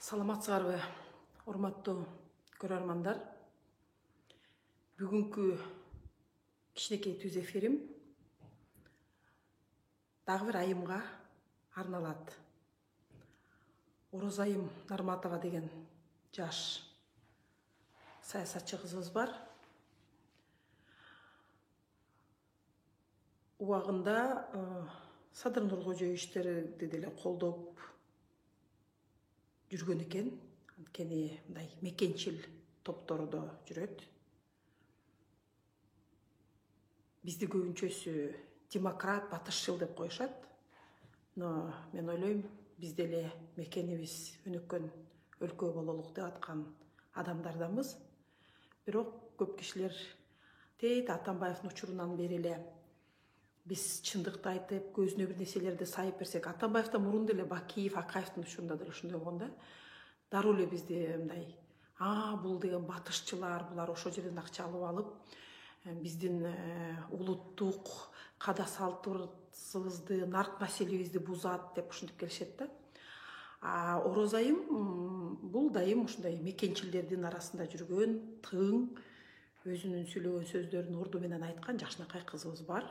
Саламатсыздарбы, урматтуу көрөрмандар. Бүгүнкү кичинекей түз эфирим дагы бир айымга арналат. Орозайым Нарматова деген жаш саясатчы кызыбыз бар. Убагында Садыр Нуркожоевич иштерди деле колдоп жүргөн экен. Анткени мындай мекенчил топтордо жүрөт. Бизди көбүнчөсү демократ, батышчыл деп коюшат. Но мен ойлойм, биз деле мекенибиз өнөккөн өлкө бололук деп аткан адамдарданбыз. Бирок көп кишилер дейт, Атамбаевдин учурунан бери эле биз чындыкты айтып, көзүнө бир нерселерди сайып берсек, Атамбаевден мурун деле Бакиев, Акаевдин учурунда деле ушундай болгон да. Дароо эле бизди мындай, бул деген батышчылар, булар ошол жерден акча алып, биздин улуттук када салтыбызды, нарк маселебизди бузат деп ушинтип келишет да. Орозайым бул дайым ушундай мекенчилдердин арасында жүргөн, тың, өзүнүн сүйлөгөн сөздөрүн урду менен айткан жакшынакай кызыбыз бар.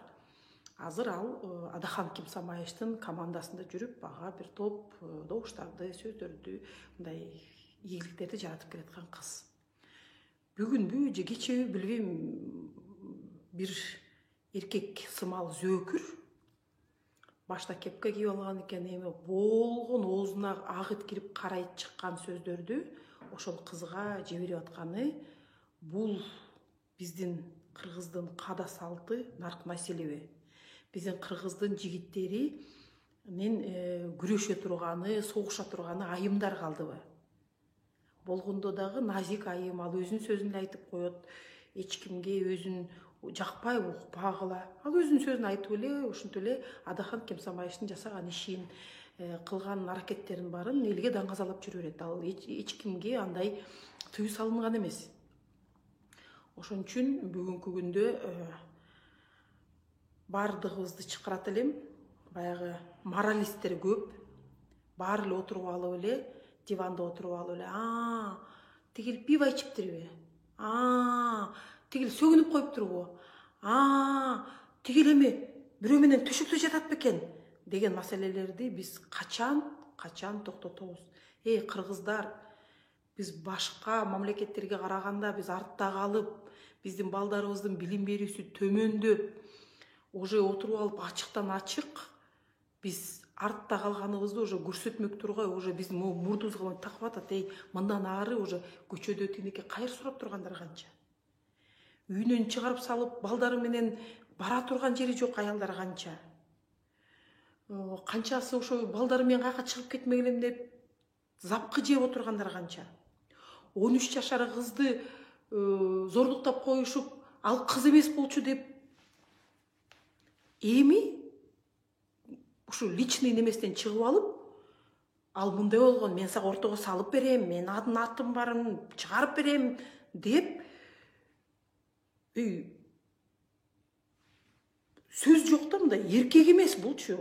Азыр ал Адахан Кимсамаевдин командасында жүрүп, ага бир топ добуштарды, сөздөрдү, мындай ийгиликтерди жаратып келаткан кыз. Бүгүнбү же кечеби билбейм, бир эркек сымал зөөкүр башта кепка кийип алган экен, эми болгон оозуна агыт кирип карайт чыккан сөздөрдү ошол кызга жиберип атканы бул биздин кыргыздын када салты, нарк маселеби. Биздин кыргыздын жигиттери күрөшө турганы, согуша турганы айымдар калдыбы? Болгондо дагы назик айым, ал өзүнүн сөзүн айтып коет, эч кимге өзүн жакпай укпагыла. Ал өзүнүн сөзүн айтып эле, ушинтип эле Адахан Кимсамаевдин жасаган ишин, кылган аракеттерин баарын элге даңгазалап жүрө берет. Ал эч кимге андай тыюу салынган эмес. Ошон үчүн бүгүнкү күндө бардыгыбызды чакырат элем. Баягы моралисттер көп. Баары эле отуруп алып эле, диванда отуруп алып эле, тигил пиво ичиптирби? Тигил сөгүнүп коюптурбу? Тигил эми бирөө менен төшөктө жатат бекен? Деген маселелерди биз качан токтотобуз? Кыргыздар, биз башка мамлекеттерге караганда биз артта калып, биздин балдарыбыздын билим берүүсү төмөндөп, уже отуруп алып ачыктан ачык биз артта калганыбызды уже көрсөтмөктүр, уже биздин мурдубузга такып атат. Мындан ары уже көчөдө тигинеке кайыр сурап тургандар канча. Үйүнөн чыгарып салып, балдары менен бара турган жери жок аялдар канча. Канчасы ошо балдары менен каяка чыгып кетмегилем деп запкы жеп отургандар канча. 13 жашар кызды зордуктап коюшуп, ал кыз эмес болчу деп. Эми ушу личный неместен чыгып алып, ал мындай болгон, мен сага ортого салып берем, мен атым барын чыгарып берем деп сөз жок да, мындай эркек эмес булчу.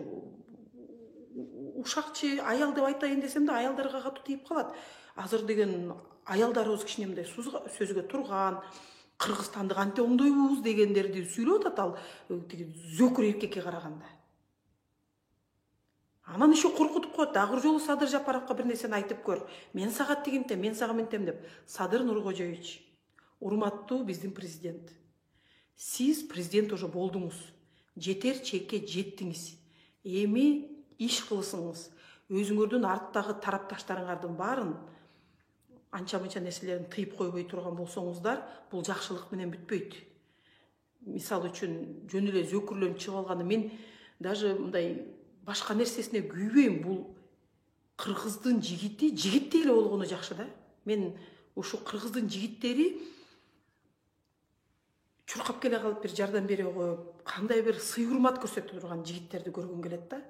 Ушакчы аял деп айтайын десем да, аялдарга катуу тийип калат. Азыр деген аялдарыбыз кичине мындай сөзгө турган, Кыргызстанды кантип оңдойбуз дегендерди сүйлөп атат ал зөөкүр эркекке караганда. Анан еще коркутуп коет. Агыр жолу Садыр Жапаровго бир нерсени айтып көр. Мен сага тигинтем, мен сага мынтем деп. Садыр Нуркожоевич, урматтуу биздин президент. Сиз президент уже болдуңуз. Жетер чекке жеттиңиз. Эми иш кылысыңыз. Өзүңөрдүн арттагы тарапташтарыңардын баарын анча-мынча нерселерин тыйып койбой турган болсоңуздар, бул жакшылык менен бүтпөйт. Мисалы үчүн жөн эле зөөкүрлөнүп чыгып алганы, мен даже мындай башка нерсесине күйбөйм. Бул кыргыздын жигит эле болгону жакшы да. Мен ушу кыргыздын жигиттери чуркап келе калып бир жардам бере коюп, кандай бир сый урмат көрсөтүп турган жигиттерди көргүм келет да.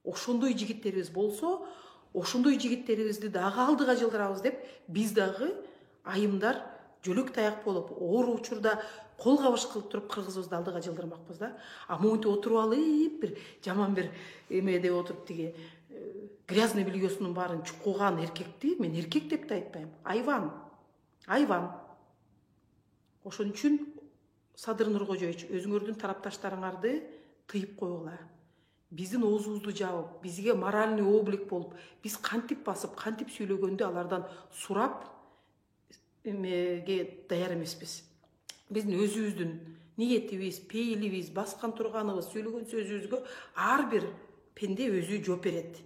Ошондой жигиттерибиз болсо, ошондой жигиттерибизди дагы алдыга жылдырабыз деп, биз дагы айымдар жөлөк таяк болуп, оор учурда кол кабыш кылып туруп кыргызыбызды алдыга жылдырмакпыз да. Монтип отуруп алып, бир жаман бир эме деп отуруп, тиги грязный бельесунун баарын чукуган эркекти мен эркек деп да айтпайм, айван. Ошон үчүн Садыр Нуркожоевич, өзүңөрдүн тарапташтарыңарды тыйып койгула. Биздин оозубузду жаап, бизге моральный облик болуп, биз кантип басып, кантип сүйлөгөндү алардан сурап эмеге даяр эмеспиз. Биздин өзүбүздүн ниетибиз, пейилибиз, баскан турганыбыз, сүйлөгөн сөзүбүзгө ар бир пенде өзү жооп берет.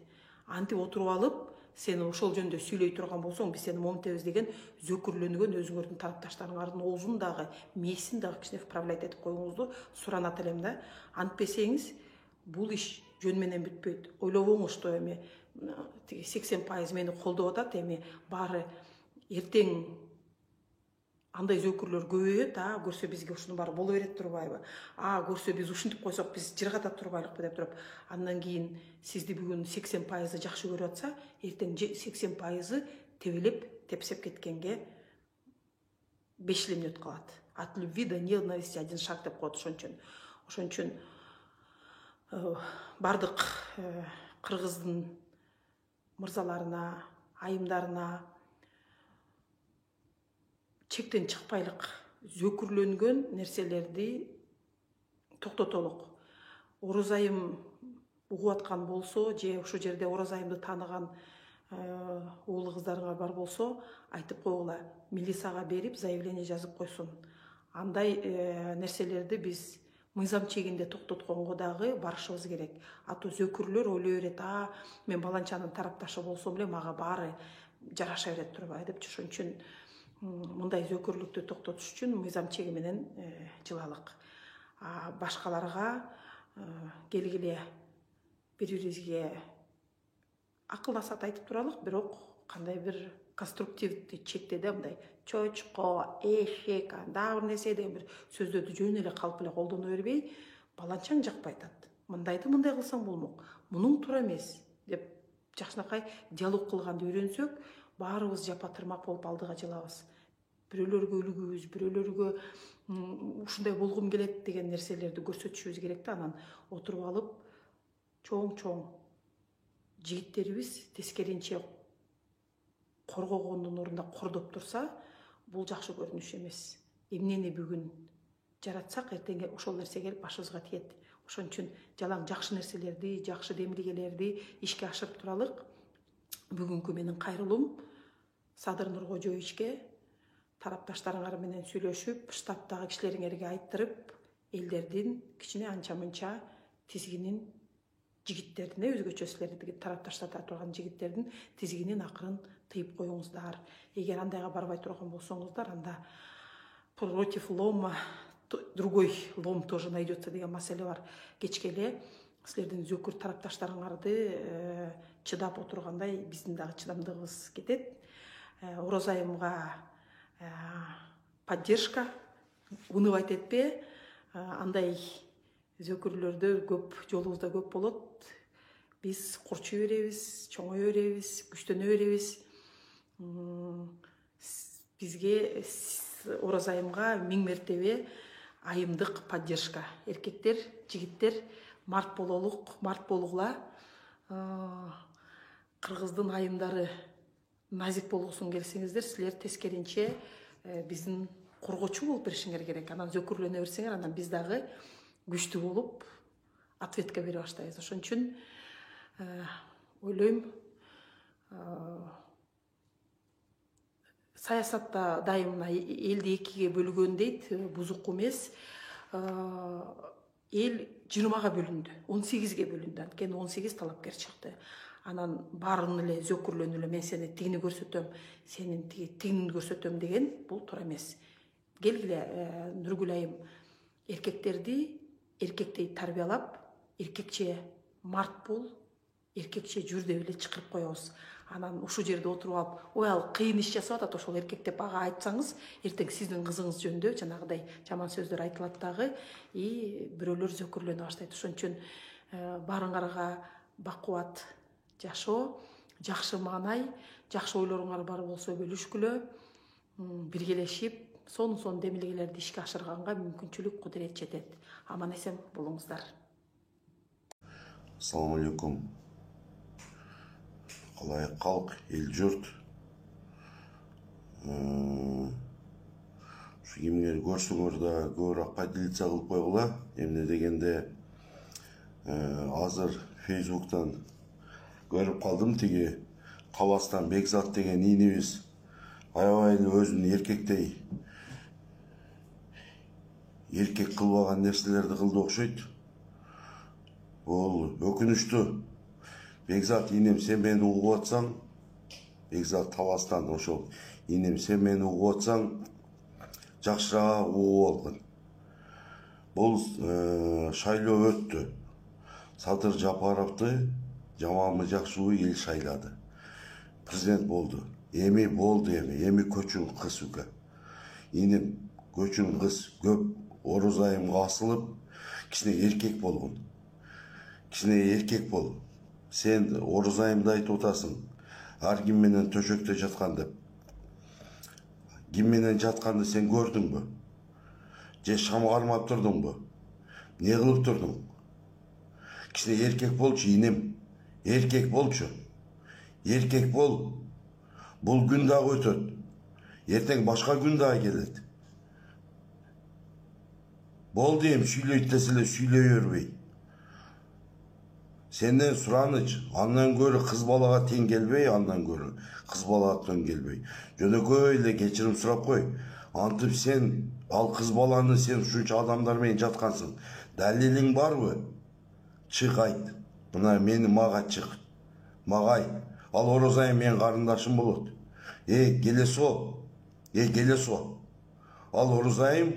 Антип отуруп алып, сен ошол жөнүндө сүйлөй турган болсоң, биз сени момтебиз деген зөкүрлөнгөн өзүңөрдүн тарапташтарыңардын оозун дагы, мээсин дагы кичине вправлять этип коюңузду суранат элем да. Антпесеңиз, бул иш жөн менен бүтпөйт. Ойлобоңуз, что эми 80% мени колдоп атат, эми баары эртең андай зөкүрлөр көбөйөт, көрсө бизге ушунун баары боло берет турбайбы? Көрсө биз ушинтип койсок, биз жыргата турбайлыкпы деп туруп, андан кийин сизди бүгүн 80% жакшы көрүп атса, эртең 80% тебелеп, тепсеп кеткенге 5 жыл өтүп калат. От любви до ненависти 1 шаг деп коет. Ошон үчүн бардык кыргыздын мырзаларына, айымдарына чектен чыкпайлык, зөкүрлөнгөн нерселерди токтотолук. Ороз айым угуп аткан болсо, же ушул жерде ороз айымды тааныган уулу кыздарыңар бар болсо, айтып койгула, милицияга берип, заявление жазып койсун. Андай нерселерди биз мыйзам чегинде токтотконго дагы барышыбыз керек. Ато зөкүрлөр ойлой берет, мен баланчанын тарапташы болсом эле мага баары жараша берет турбайбы деп. Ошон үчүн мындай зөкүрлүктү токтотуш үчүн мыйзам чеги менен жылалык. Башкаларга келгиле бири-бирибизге акылдасат айтып туралык, бирок кандай бир конструктивдүү чектеде мындай чочко, эшек, анда бир нерсе деген бир сөздөрдү жөн эле калп эле колдоно бербей, баланчаң жакпай атат. Мындайды мындай кылсаң болмок, мунуң туура эмес деп жакшынакай диалог кылганды үйрөнсөк, баарыбыз жапа тырмак болуп алдыга жылабыз. Бирөөлөргө үлгүбүз, бирөөлөргө ушундай болгум келет деген нерселерди көрсөтүшүбүз керек да. Анан отуруп алып, чоң жигиттерибиз тескеринче коргогондун ордуна кордоп турса, бул жакшы көрүнүш эмес. Эмнени бүгүн жаратсак, эртең ошол нерсе келип башыбызга тиет. Ошон үчүн жалаң жакшы нерселерди, жакшы демилгелерди ишке ашырып туралык. Бүгүнкү менин кайрылуум Садыр Нуркожоевичке тарапташтарыңар менен сүйлөшүп, штабтагы кишилериңерге айттырып, элдердин кичине анча-мынча тизгинин, жигиттердин, өзгөчө силердин тарапташтарда турган жигиттердин тизгинин акырын тыйып коюңуздар. Эгер андайга барбай турган болсоңуздар, анда против лома другой лом тоже найдется деген маселе бар. Кечке эле силердин зөкүр тарапташтарыңарды чыдап отургандай биздин дагы чыдамдыгыбыз кетет. Ороз айымга поддержка, уныбайт этпе, андай зөкүрлөрдө көп, жолубузда көп болот. Биз курчуй беребиз, чоңой беребиз, күчтөнө беребиз. Бизге Ороз айымга 1000 мертебе айымдык поддержка. Эркектер, жигиттер, март болгула. Кыргыздын айымдары назик болгусун келсеңиздер, силер тескеринче биздин коргоочу болуп беришиңер керек. Анан зөкүрлөнө берсеңер, анан биз дагы күчтүү болуп ответке бере баштайбыз. Ошон үчүн ойлойм, саясатта дайым элди экиге бөлгөн дейт, бузук эмес. Эл 20га бөлүндү, 18ге бөлүндү. Анткени 18 талапкер чыкты. Анан баарын эле зөкүрлөнүп эле мен сени тигини көрсөтөм, сенин тигиңди көрсөтөм деген бул туура эмес. Келгиле Нургүл айым, эркектерди эркектей тарбиялап, эркекче март бол, эркекче жүр деп эле чакырып коебуз. Анан ушул жерде отуруп алып, ой ал кыйын иш жасап атат, ошол эркек деп ага айтсаңыз, эртең сиздин кызыңыз жөнүндө жанагыдай жаман сөздөр айтылат дагы, бирөөлөр зөкүрлөнө баштайт. Ошон үчүн баарыңарга бакубат жашоо, жакшы маанай, жакшы ойлоруңар бар болсо бөлүшкүлө, биргелешип, сонун демилгелерди ишке ашырганга мүмкүнчүлүк, кудурет жетет. Аман эсен болуңуздар. Assalamu alaikum. Калайык калк, эл журт. Ушу кимге көрсөңөр да көбүрөөк поделиться кылып койгула. Эмне дегенде азыр Facebook'tan көрүп калдым, тиги Таластан Бекзат деген инибиз аябай эле өзүн эркектей эркек кылбаган нерселерди кылды окшойт. Бул өкүнүчтүү. Бекзат инем, сен мени угуп атсаң, Бекзат Таластан ошол инем, сен мени угуп атсаң, жакшыраак угуп алгын. Бул шайлоо өттү. Садыр Жапаровду жаманбы жакшыбы эл шайлады. Президент болду. Эми болду, эми көчүн кыз ука. Инем, көчүн кыз көп ороз айымга асылып, кичине эркек болгон. Кичине эркек бол. Сен ороз айымды айтып атасың. Ар ким менен төшөктө жаткан деп. Ким менен жатканды сен көрдүңбү? Же шам кармап турдуңбу? Не кылып турдуң? Кичине эркек болчу инем. Эркек болчу. Эркек бол. Бул күн дагы өтөт. Эртең башка күн дагы келет. Болду эми, сүйлөйт десе эле сүйлөй бербей. Сенден сураныч, андан көрө кыз балага тең келбей, андан көрө кыз балага тең келбей. Жөнөкөй эле кечирим сурап кой. Антип сен ал кыз баланы сен ушунча адамдар менен жаткансың. Далилиң барбы? Чык айт. Мына мени мага чык. Мага айт. Ал ороз айым менин карындашым болот. Келесо. Келесо. Ал ороз айым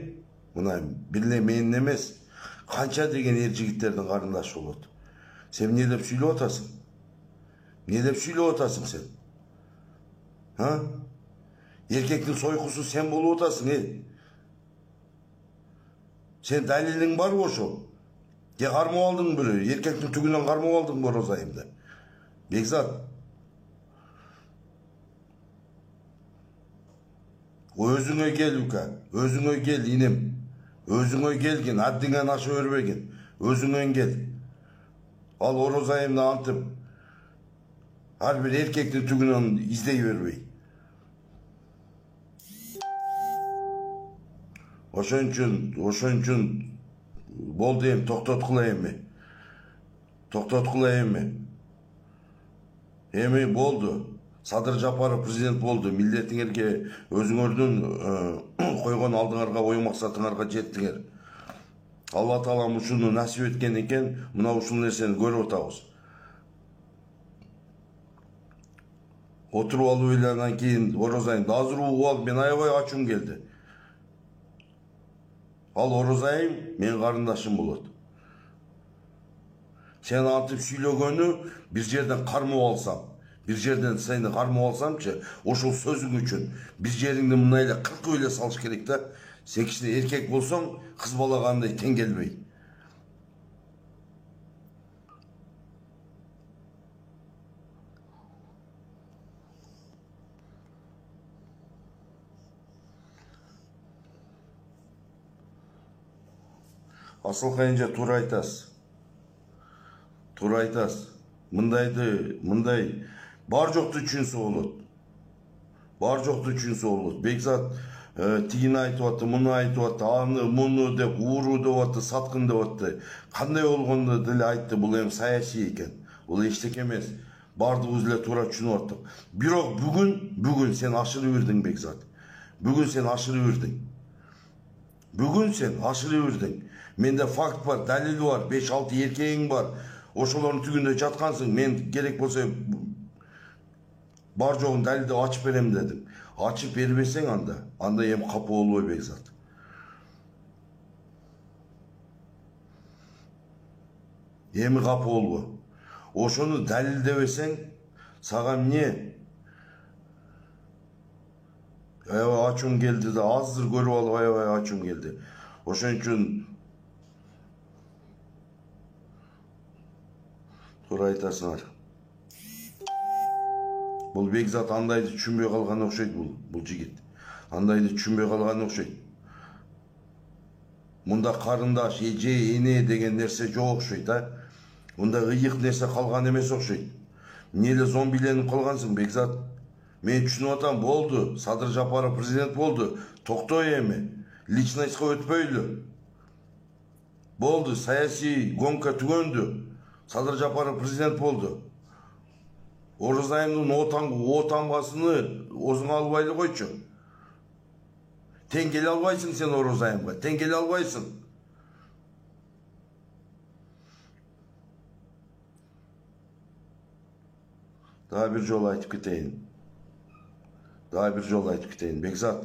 мына бирне менин эмес, канча деген эр жигиттердин карындашы болот. Сен не деп сүйлөп атасың? Не деп сүйлөп атасың сен? Эркектин сойкусу сен болуп атасың, Сен далилиң барбы ошол? Же кармап алдың бир, эркектин түгүнөн кармап алдың ороз айымды? Бекзат. Өзүңө кел ука, өзүңө кел инем. Өзүңө келгин, аддыңан аша бербегин. Өзүңөн кел. Ал ороз айымды антып, ар бир эркектин түгүнөн издей бербей. Ошон үчүн болду эми, токтоткула эми. Токтоткула эми. Эми болду. Садыр Жапаров президент болду. Милдетиңерге өзүңөрдүн койгон алдыңарга ой максатыңарга жеттиңер. Алла Таалам ушуну насип эткен экен, мына ушул нерсени көрүп атабыз. Отуруп алып эле андан кийин ороз айым азыр угуп алып мен аябай ачуум келди. Ал ороз айым менин карындашым болот. Сен антип сүйлөгөнү бир жерден кармап алсам, бир жерден сени кармап алсамчы, ошол сөзүң үчүн бир жериңди мына эле кыркып эле салыш керек да. Сен кичине эркек болсоң, кыз балага андай тең келбей. Асыл кайынжа туура айтасыз. Туура айтасыз. Мындай бар жокту түшүнсө болот. Бар жокту түшүнсө болот. Бекзат тигини айтып атты, муну айтып атты, аны муну деп ууруу деп атты, саткын деп атты. Кандай болгондо деле айтты, бул эми саясий экен. Бул эчтеке эмес. Бардыгыбыз эле туура түшүнүп аттык. Бирок бүгүн сен ашырып бирдиң, Бекзат. Бүгүн сен ашырып бирдиң. Бүгүн сен ашырып бирдиң. Менде факт бар, далил бар, 5-6 эркегиң бар. Ошолордун түгүндө жаткансың. Мен керек болсо бар жогун далилди ачып берем дедим. Ачып бербесең анда эми капа болбой, Бекзат. Эми капа болбо. Ошону далилдебесең, сага эмне? Аябай ачуум келди да, азыр көрүп алып аябай ачуум келди. Ошон үчүн туура айтасыңар. Бул Бекзат андайды түшүнбөй калган окшойт, бул жигит. Андайды түшүнбөй калган окшойт. Мында карындаш, эже, эне деген нерсе жок окшойт, Мында ыйык нерсе калган эмес окшойт. Эмне эле зомбиленип калгансың, Бекзат? Мен түшүнүп атам, болду. Садыр Жапаров президент болду. Токтой эми. Личностько өтпөйлү. Болду, саясий гонка түгөндү. Садыр Жапаров президент болду. Орозайымдын отамгасыны озуңа албайлы койчу. Тең келе албайсың сен Орозайымга, тең келе албайсың. Daha bir жолу айтып кетейин. Бекзат,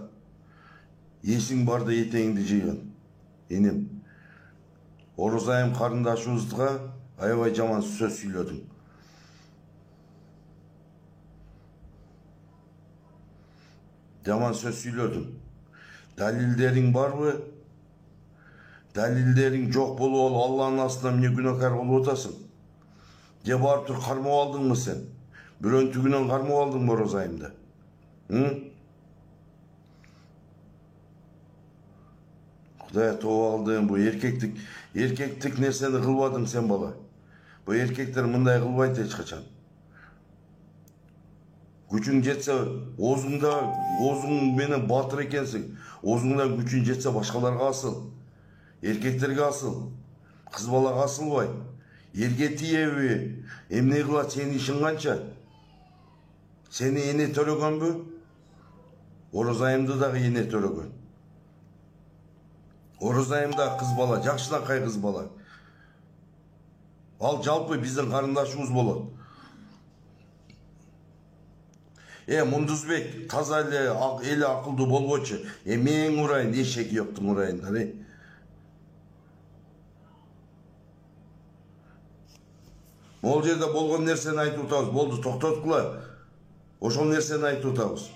эсиң барда этеңди жыйгын. Энем, Орозайым карындашыбызга аябай жаман сөз сүйлөдүң. Жаман сөз сүйлөдүң. Далилдериң барбы? Далилдериң жок болуп алып Алланын астына эмне күнөөкөр болуп атасың? Же барып туруп кармап алдыңбы сен? Бирөөнүн түгүнөн кармап алдыңбы Орозайымды? Кудай тобо алдың, бу эркектик нерсени кылбадың сен бала. Бу эркектер мындай кылбайт эч качан. Күчүң жетсе, озуң менен батыр экенсиң. Озуңдан күчүң жетсе башкаларга асыл. Эркектерге асыл. Кыз балага асылбай. Эрге тиеби? Эмне кылат сенин ишиң канча? Сени эне төрөгөнбү? Орозайымды дагы эне төрөгөн. Орозайым да кыз бала, жакшынакай кыз бала. Ал жалпы биздин карындашыбыз болот. Мундузбек таза эле акылдуу болбочу. Мен урайын, эшеги жоктун урайындар. Могул жерде болгон нерсени айтып атабыз. Болду, токтоткула. Ошол нерсени айтып атабыз.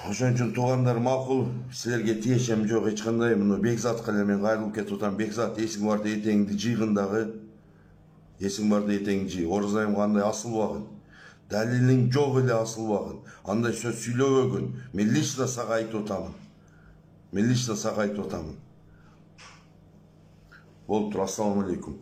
Ошон үчүн туугандар макул, силерге тиешем жок эч кандай. Муну Бекзатка эле мен кайрылып кетип атам. Бекзат, эсиң барда этеңди жыйгын дагы. Эсиң барда этеңди жый. Орозайым кандай асылбагын. Далилиң жок эле асылбагын. Андай сөз сүйлөбөгүн. Мен лично сага айтып атамын. Болуптур, ассаламу алейкум.